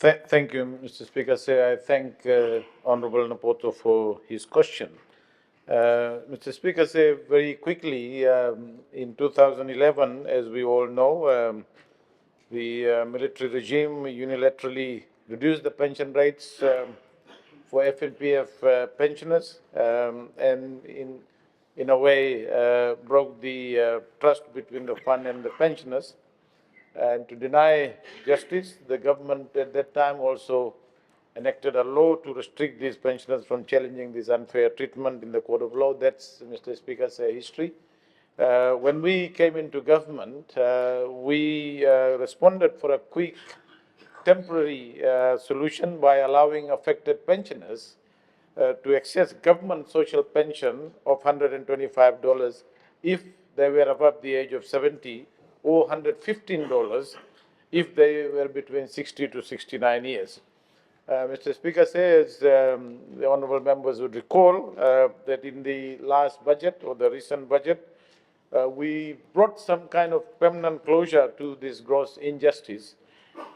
Thank you, Mr. Speaker. I thank Honorable Napoto for his question. Mr. Speaker, very quickly, in 2011, as we all know, the military regime unilaterally reduced the pension rates for FNPF pensioners, and in a way broke the trust between the fund and the pensioners. And to deny justice, the government at that time also enacted a law to restrict these pensioners from challenging this unfair treatment in the court of law. That's, Mr. Speaker's history. When we came into government, we responded for a quick temporary solution by allowing affected pensioners to access government social pension of $125 if they were above the age of 70, or $115 if they were between 60 to 69 years. Mr. Speaker says the honourable members would recall that in the last budget or the recent budget, we brought some kind of permanent closure to this gross injustice.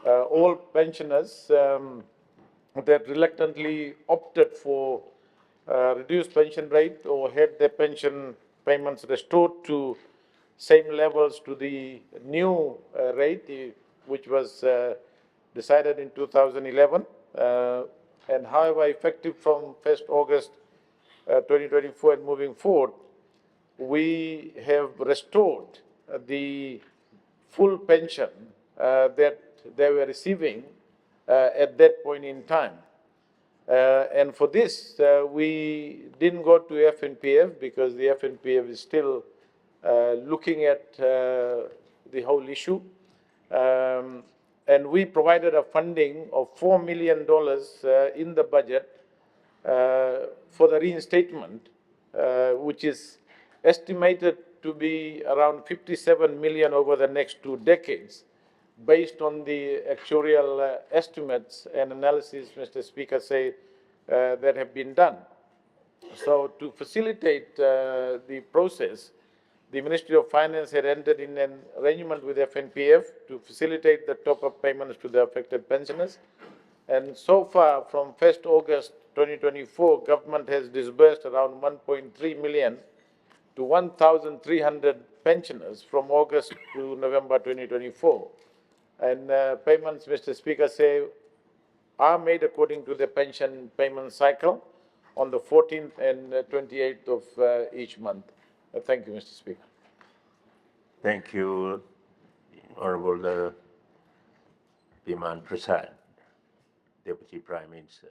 All pensioners that reluctantly opted for reduced pension rate or had their pension payments restored to same levels to the new rate, which was decided in 2011, and however effective from 1st August 2024 and moving forward, we have restored the full pension that they were receiving at that point in time. And for this, we didn't go to FNPF because the FNPF is still looking at the whole issue. And we provided a funding of $4 million in the budget for the reinstatement, which is estimated to be around 57 million over the next 2 decades, based on the actuarial estimates and analysis, Mr. Speaker, that have been done. So to facilitate the process, the Ministry of Finance had entered in an arrangement with FNPF to facilitate the top-up payments to the affected pensioners. And so far, from 1st August 2024, government has disbursed around 1.3 million to 1,300 pensioners from August to November 2024. And payments, Mr. Speaker, are made according to the pension payment cycle on the 14th and 28th of each month. Thank you, Mr. Speaker. Thank you, Honorable Biman Prasad, Deputy Prime Minister.